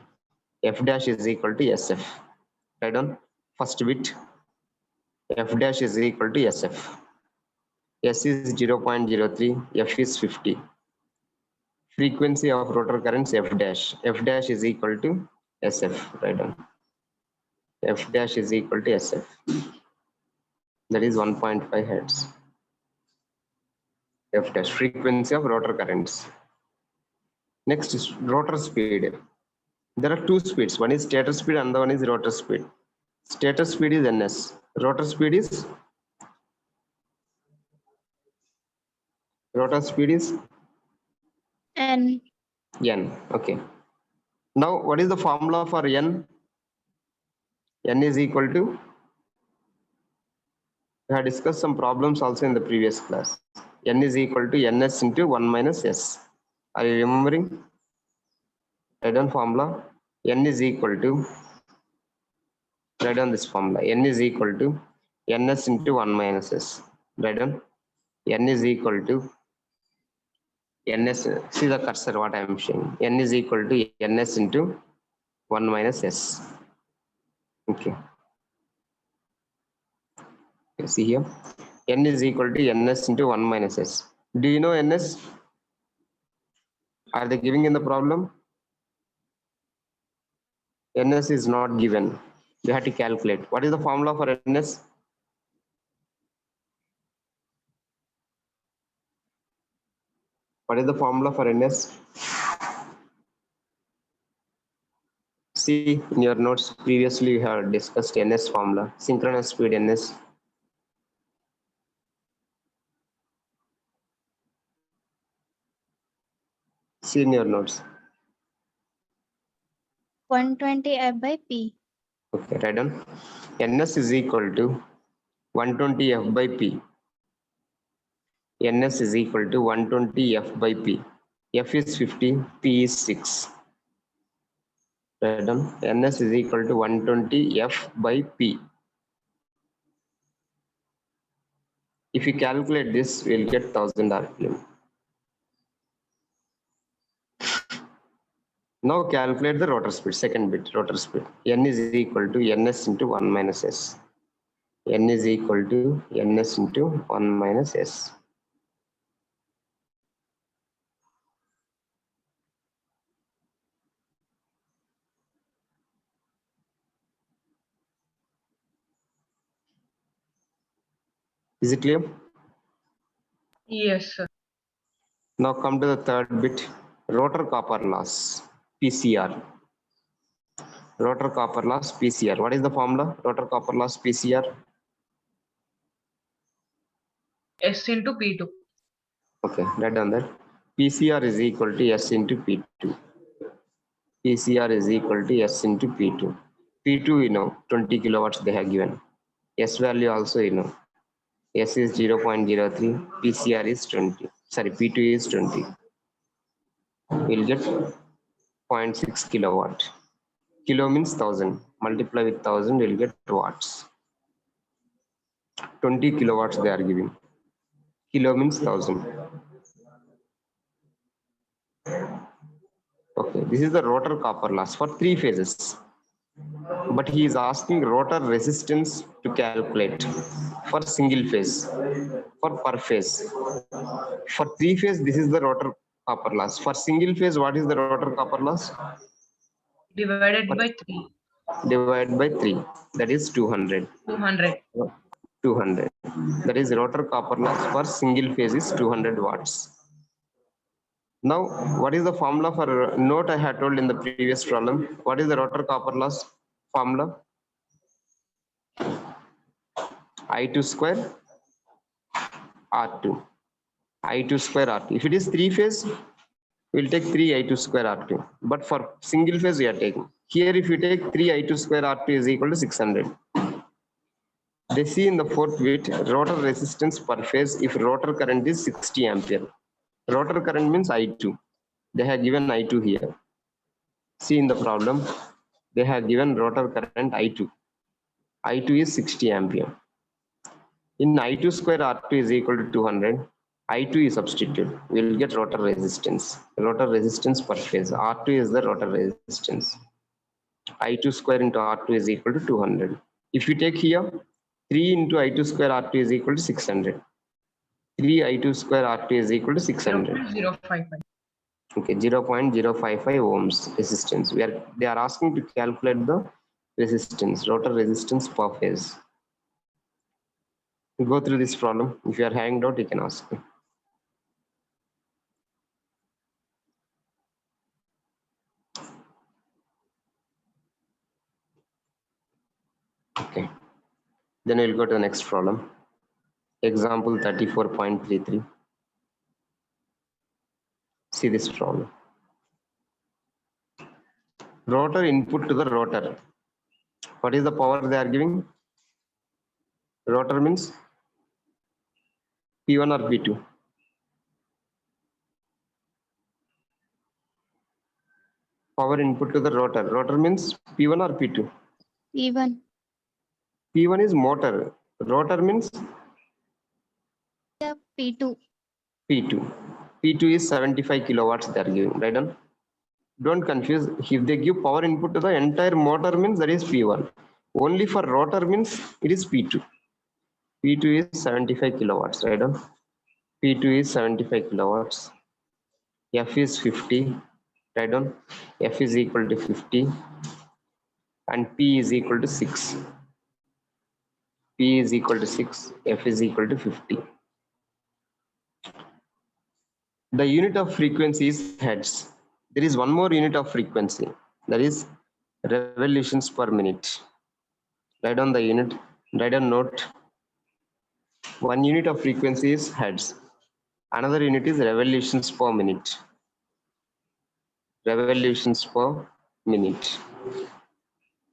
Speaker 1: F dash is equal to SF. Write down first bit. F dash is equal to SF. S is 0.03, F is 50. Frequency of rotor currents F dash. F dash is equal to SF. Write down. F dash is equal to SF. That is 1.5 hertz. F dash, frequency of rotor currents. Next is rotor speed. There are two speeds. One is stator speed and the one is rotor speed. Stator speed is ns. Rotor speed is
Speaker 3: N.
Speaker 1: n. Okay. Now what is the formula for n? N is equal to, we have discussed some problems also in the previous class. N is equal to ns into 1 minus s. Are you remembering? Write down formula. N is equal to, write down this formula. N is equal to ns into 1 minus s. Write down. N is equal to ns. See the cursor what I am showing. N is equal to ns into 1 minus s. Okay. You see here. N is equal to ns into 1 minus s. Do you know ns? Are they giving in the problem? ns is not given. You have to calculate. What is the formula for ns? What is the formula for ns? See in your notes, previously we have discussed ns formula, synchronous speed ns. See in your notes.
Speaker 3: 120 F by P.
Speaker 1: Okay, write down. ns is equal to 120 F by P. ns is equal to 120 F by P. F is 50, P is 6. Write down. ns is equal to 120 F by P. If you calculate this, we'll get 1000 RPM. Now calculate the rotor speed, second bit, rotor speed. N is equal to ns into 1 minus s. N is equal to ns into 1 minus s. Is it clear?
Speaker 2: Yes, sir.
Speaker 1: Now come to the third bit, rotor copper loss, PCR. Rotor copper loss, PCR. What is the formula? Rotor copper loss, PCR.
Speaker 2: S into P2.
Speaker 1: Okay, write down that. PCR is equal to S into P2. PCR is equal to S into P2. P2, you know, 20 kilowatts they have given. S value also, you know. S is 0.03, PCR is 20. Sorry, P2 is 20. We'll get 0.6 kilowatt. Kilo means 1000. Multiply with 1000, you'll get watts. 20 kilowatts they are giving. Kilo means 1000. Okay, this is the rotor copper loss for 3 phases. But he is asking rotor resistance to calculate for single phase, for per phase. For 3 phase, this is the rotor copper loss. For single phase, what is the rotor copper loss?
Speaker 2: Divided by 3.
Speaker 1: Divided by 3, that is 200.
Speaker 2: 200.
Speaker 1: 200. That is rotor copper loss for single phase is 200 watts. Now, what is the formula for note I had told in the previous problem? What is the rotor copper loss formula? I2 square R2. I2 square R2. If it is 3 phase, we'll take 3 I2 square R2. But for single phase, we are taking. Here, if you take 3 I2 square R2 is equal to 600. They see in the fourth bit rotor resistance per phase if rotor current is 60 ampere. Rotor current means I2. They have given I2 here. See in the problem, they have given rotor current I2. I2 is 60 ampere. In I2 square R2 is equal to 200. I2 is substitute. We will get rotor resistance. Rotor resistance per phase. R2 is the rotor resistance. I2 square into R2 is equal to 200. If you take here, 3 into I2 square R2 is equal to 600. 3 I2 square R2 is equal to 600.
Speaker 2: 0.055.
Speaker 1: Okay, 0.055 ohms resistance. They are asking to calculate the resistance, rotor resistance per phase. Go through this problem. If you are hanged out, you can ask. Okay. Then we'll go to the next problem. Example 34.33. See this problem. Rotor input to the rotor. What is the power they are giving? Rotor means P1 or P2? Power input to the rotor. Rotor means P1 or P2?
Speaker 3: P1.
Speaker 1: P1 is motor. Rotor means
Speaker 3: Yeah, P2.
Speaker 1: P2. P2 is 75 kilowatts they are giving, right on? Don't confuse. If they give power input to the entire motor means that is P1. Only for rotor means it is P2. P2 is 75 kilowatts, right on? P2 is 75 kilowatts. F is 50, right on? F is equal to 50 and P is equal to 6. P is equal to 6, F is equal to 50. The unit of frequency is hertz. There is one more unit of frequency, that is revolutions per minute. Write down the unit, write down note. One unit of frequency is hertz. Another unit is revolutions per minute. Revolutions per minute.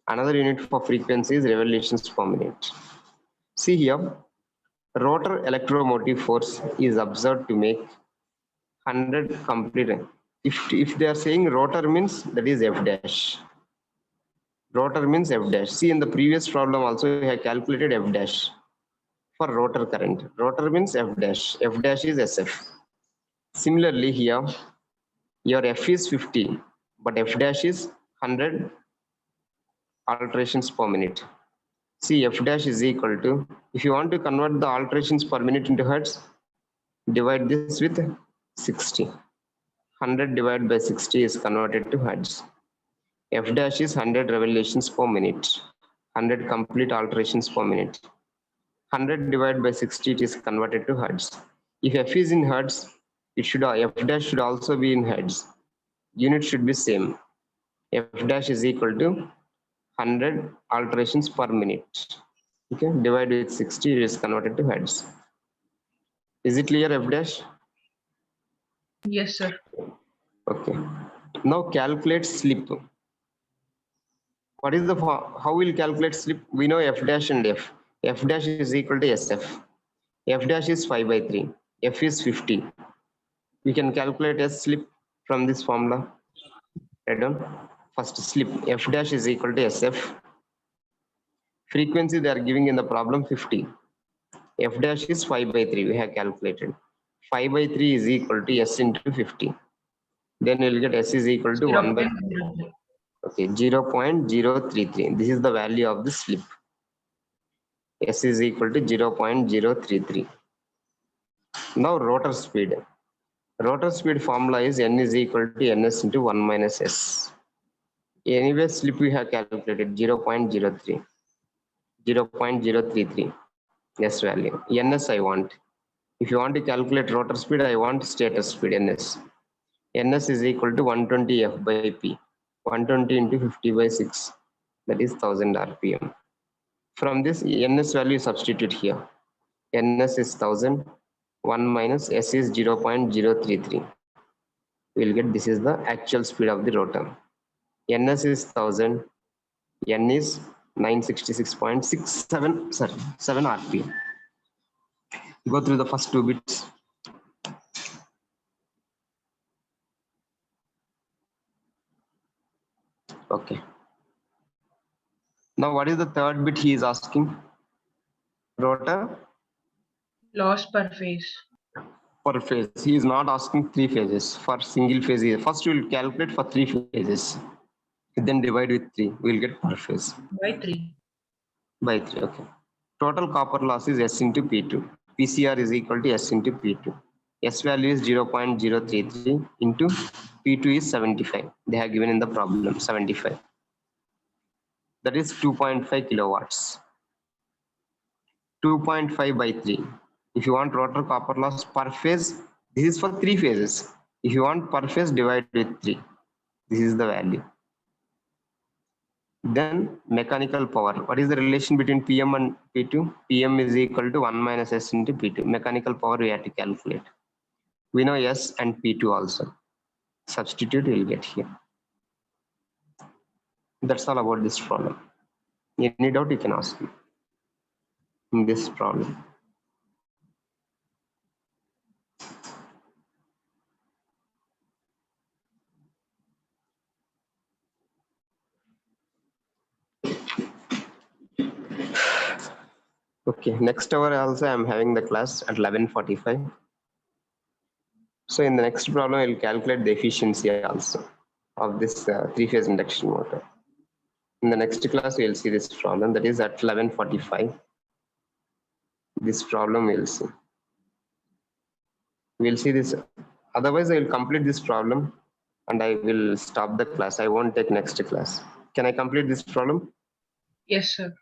Speaker 1: Another unit for frequency is revolutions per minute. See here, rotor electromotive force is observed to make 100 complete. If they are saying rotor means that is F dash. Rotor means F dash. See in the previous problem also we have calculated F dash for rotor current. Rotor means F dash. F dash is SF. Similarly here, your F is 50, but F dash is 100 alterations per minute. See F dash is equal to, if you want to convert the alterations per minute into hertz, divide this with 60. 100 divided by 60 is converted to hertz. F dash is 100 revolutions per minute. 100 complete alterations per minute. 100 divided by 60 it is converted to hertz. If F is in hertz, F dash should also be in hertz. Unit should be same. F dash is equal to 100 alterations per minute. Okay, divided with 60 it is converted to hertz. Is it clear, F dash?
Speaker 2: Yes, sir.
Speaker 1: Okay. Now calculate slip. What is the, how we'll calculate slip? We know F dash and F. F dash is equal to SF. F dash is 5 by 3. F is 50. We can calculate S slip from this formula. Right down. First slip, F dash is equal to SF. Frequency they are giving in the problem 50. F dash is 5 by 3, we have calculated. 5 by 3 is equal to S into 50. Then we'll get S is equal to 1 by
Speaker 2: 0.03.
Speaker 1: okay, 0.033. This is the value of the slip. S is equal to 0.033. Now rotor speed. Rotor speed formula is N is equal to Ns into 1 minus S. Anyway, slip we have calculated 0.03. 0.033. S value. Ns I want. If you want to calculate rotor speed, I want stator speed Ns. Ns is equal to 120 F by P. 120 into 50 by 6. That is 1000 RPM. From this Ns value substitute here. Ns is 1000. 1 minus S is 0.033. We will get this is the actual speed of the rotor. Ns is 1000. N is 966.67 7 RPM. Go through the first two bits. Okay. Now what is the third bit he is asking? Rotor
Speaker 2: Loss per phase.
Speaker 1: per phase. He is not asking 3 phases. For single phase, first we will calculate for 3 phases. Then divide with 3. We will get per phase.
Speaker 2: By 3.
Speaker 1: By 3, okay. Total copper loss is S into P2. PCR is equal to S into P2. S value is 0.033 into P2 is 75. They have given in the problem 75. That is 2.5 kilowatts. 2.5 by 3. If you want rotor copper loss per phase, this is for 3 phases. If you want per phase, divide with 3. This is the value. Then mechanical power. What is the relation between PM and P2? PM is equal to 1 minus S into P2. Mechanical power we have to calculate. We know S and P2 also. Substitute we will get here. That's all about this problem. Any doubt you can ask me in this problem. Okay, next hour also I am having the class at 11:45. So in the next problem, I will calculate the efficiency also of this 3-phase induction motor. In the next class, we will see this problem, that is at 11:45. This problem we will see. We will see this. Otherwise, I will complete this problem and I will stop the class. I won't take next class. Can I complete this problem?
Speaker 2: Yes, sir.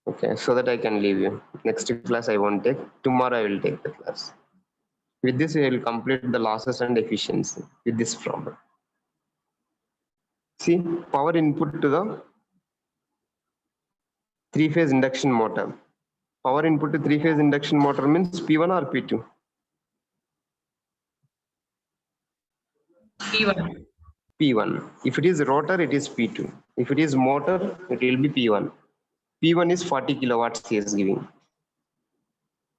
Speaker 1: Okay, so that I can leave you. Next class I won't take. Tomorrow I will take the class. With this, we will complete the losses and efficiency with this problem. See, power input to the 3-phase induction motor. Power input to 3-phase induction motor means P1 or P2?
Speaker 2: P1.
Speaker 1: P1. If it is rotor, it is P2. If it is motor, it will be P1. P1 is 40 kilowatts he is giving.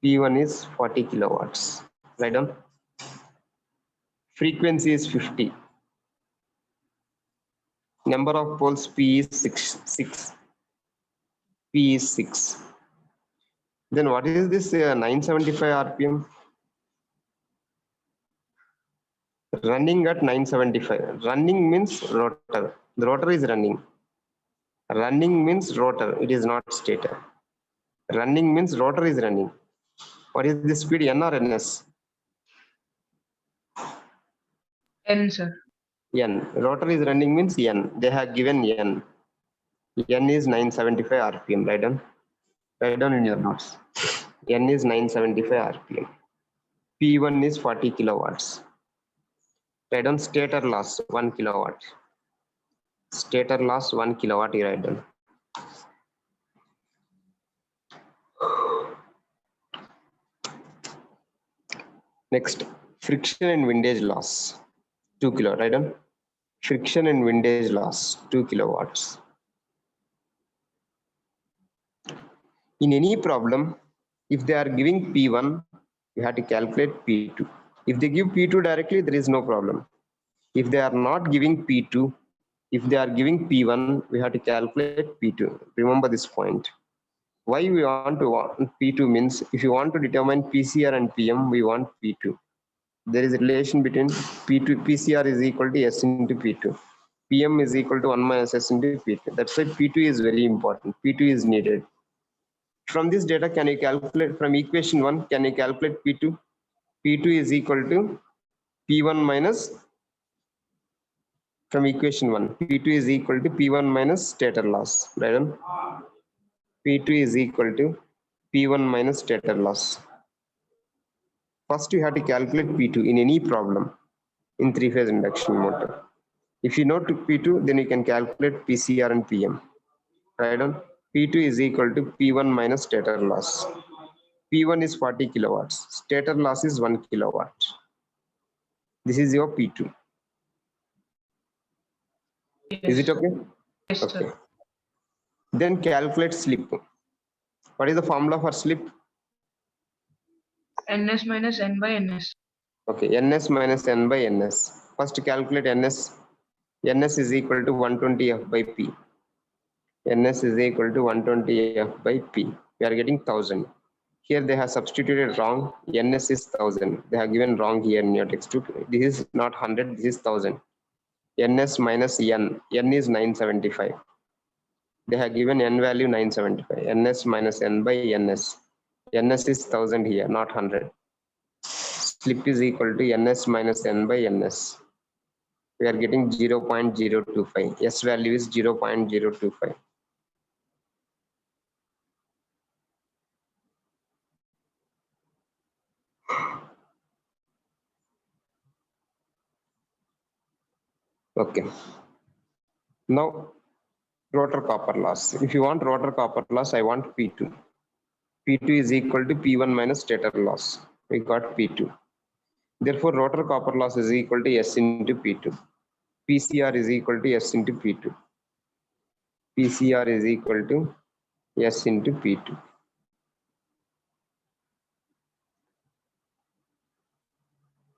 Speaker 1: P1 is 40 kilowatts. Write down. Frequency is 50. Number of poles P is 6. P is 6. Then what is this 975 RPM? Running at 975. Running means rotor. The rotor is running. Running means rotor. It is not stator. Running means rotor is running. What is the speed, N or NS?
Speaker 2: N, sir.
Speaker 1: N. Rotor is running means N. They have given N. N is 975 RPM. Write down. Write down in your notes. N is 975 RPM. P1 is 40 kilowatts. Write down stator loss 1 kilowatt. Stator loss 1 kilowatt. You write down. Next, friction and windage loss 2 kilowatt. Write down. Friction and windage loss 2 kilowatts. In any problem, if they are giving P1, you have to calculate P2. If they give P2 directly, there is no problem. If they are not giving P2, If they are giving P1, we have to calculate P2. Remember this point. Why we want P2 means if you want to determine PCR and PM, we want P2. There is a relation between P2, PCR is equal to S into P2. PM is equal to 1 minus S into P2. That's why P2 is very important. P2 is needed. From this data, can you calculate from equation 1, can you calculate P2? P2 is equal to P1 minus, from equation 1, P2 is equal to P1 minus stator loss. Right on? P2 is equal to P1 minus stator loss. First, you have to calculate P2 in any problem in three-phase induction motor. If you know to P2, then you can calculate PCR and PM. Right on? P2 is equal to P1 minus stator loss. P1 is 40 kilowatts. Stator loss is 1 kilowatt. This is your P2. Is it okay?
Speaker 2: Yes,
Speaker 1: Okay.
Speaker 2: sir.
Speaker 1: Then calculate slip. What is the formula for slip?
Speaker 2: NS minus N by NS.
Speaker 1: Okay, NS minus N by NS. First calculate NS. NS is equal to 120 F by P. NS is equal to 120 F by P. We are getting 1000. Here they have substituted wrong. NS is 1000. They have given wrong here in your textbook. This is not 100. This is 1000. NS minus N. N is 975. They have given N value 975. NS minus N by NS. NS is 1000 here, not 100. Slip is equal to NS minus N by NS. We are getting 0.025. S value is 0.025. Okay. Now, rotor copper loss. If you want rotor copper loss, I want P2. P2 is equal to P1 minus stator loss. We got P2. Therefore, rotor copper loss is equal to S into P2. PCR is equal to S into P2. PCR is equal to S into P2.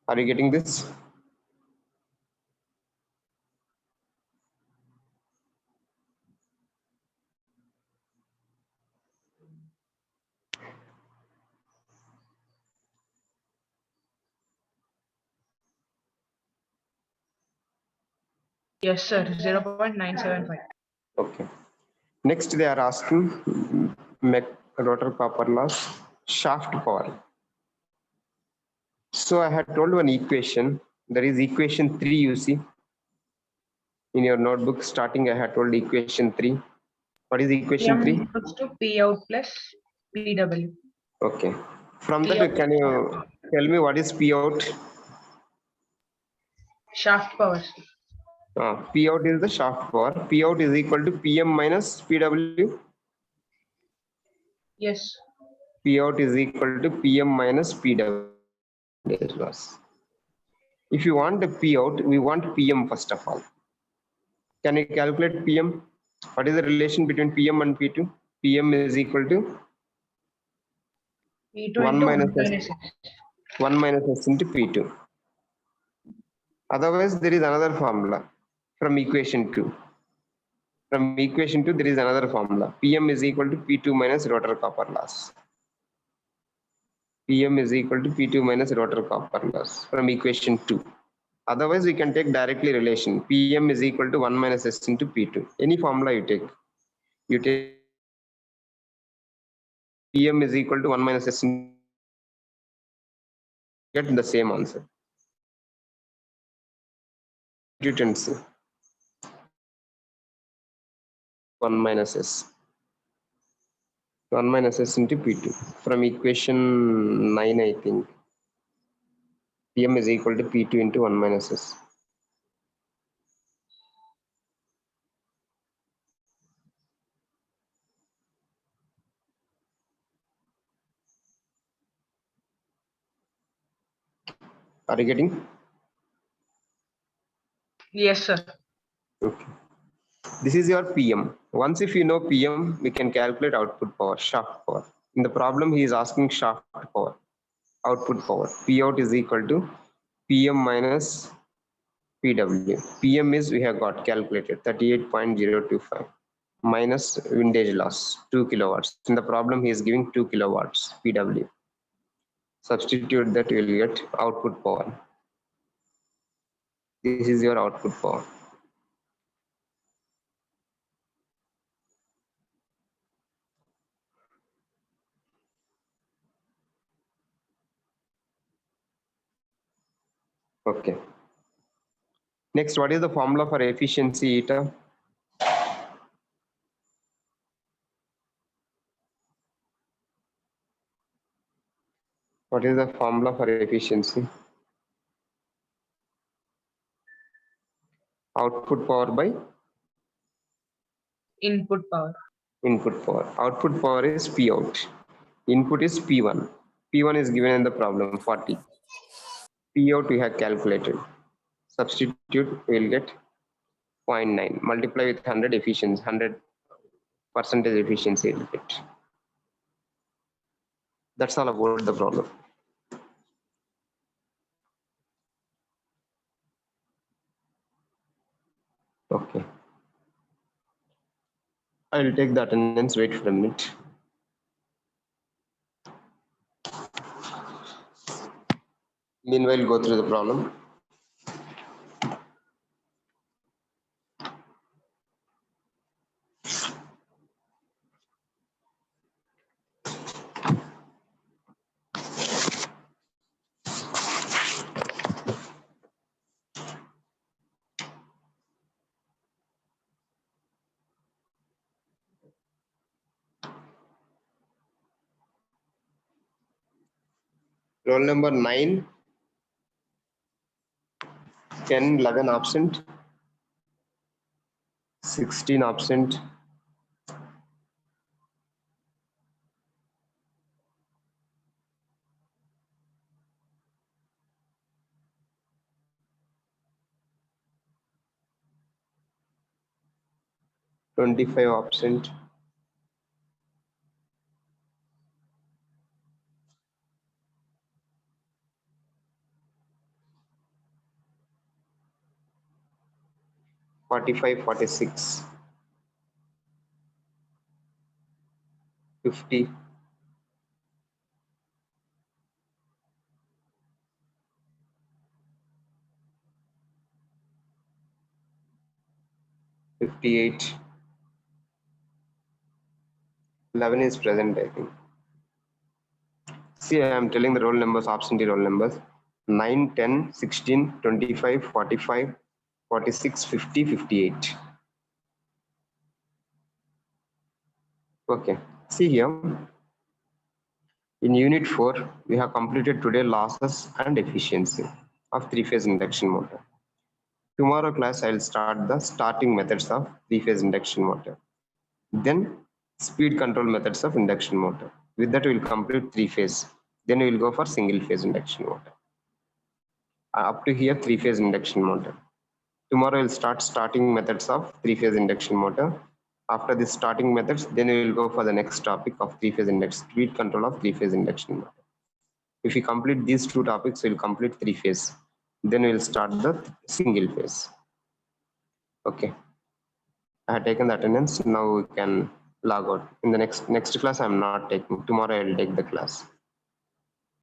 Speaker 1: Are you getting this?
Speaker 2: Yes, sir. 0.975.
Speaker 1: Okay. Next, they are asking rotor copper loss, shaft power. So I had told one equation. There is equation 3 you see in your notebook. Starting, I had told equation 3. What is equation 3?
Speaker 2: PM equals to P out plus PW.
Speaker 1: Okay. From
Speaker 2: P
Speaker 1: that,
Speaker 2: out
Speaker 1: can you tell me what is P out?
Speaker 2: shaft power.
Speaker 1: P out is the shaft power. P out is equal to PM minus PW.
Speaker 2: Yes.
Speaker 1: P out is equal to PM minus PW loss. If you want the P out, we want PM first of all. Can you calculate PM? What is the relation between PM and P2? PM is equal to
Speaker 2: P2
Speaker 1: 1
Speaker 2: into
Speaker 1: minus
Speaker 2: 1
Speaker 1: S.
Speaker 2: minus S.
Speaker 1: 1 minus S into P2. Otherwise, there is another formula from equation 2. From equation 2, there is another formula. PM is equal to P2 minus rotor copper loss. PM is equal to P2 minus rotor copper loss from equation 2. Otherwise, we can take directly relation. PM is equal to 1 minus S into P2. Any formula you take. You take PM is equal to 1 minus S into get the same answer. Tens 1 minus S. 1 minus S into P2. From equation 9, I think. PM is equal to P2 into 1 minus S. Are you getting?
Speaker 2: Yes, sir.
Speaker 1: Okay. This is your PM. Once if you know PM, we can calculate output power, shaft power. In the problem, he is asking shaft power, output power. P out is equal to PM minus PW. PM is we have got calculated 38.025 minus windage loss 2 kilowatts. In the problem he is giving 2 kilowatts PW. Substitute that, you will get output power. This is your output power. Okay. Next, what is the formula for efficiency eta? What is the formula for efficiency? Output power by
Speaker 2: Input power.
Speaker 1: input power. Output power is P out. Input is P1. P1 is given in the problem 40. P out we have calculated. Substitute, we will get 0.9. Multiply with 100 efficiency, 100% efficiency will get. That's all about the problem. Okay. I will take the attendance. Wait for a minute. Meanwhile, go through the problem. Roll number 9, 10, 11 absent, 16 absent, 25 absent, 45, 46, 50, 58, 11 is present, I think. See, I am telling the roll numbers, absentee roll numbers. 9, 10, 16, 25, 45, 46, 50, 58. Okay, see here. In unit 4, we have completed today losses and efficiency of three-phase induction motor. Tomorrow class, I will start the starting methods of three-phase induction motor. Then speed control methods of induction motor. With that, we will complete three-phase. Then we will go for single-phase induction motor. Up to here, three-phase induction motor. Tomorrow we'll start starting methods of three-phase induction motor. After the starting methods, then we will go for the next topic of three-phase induction, speed control of three-phase induction motor. If we complete these two topics, we'll complete three-phase. Then we'll start the single phase. Okay. I have taken the attendance. Now we can log out. In the next class, I'm not taking. Tomorrow I will take the class.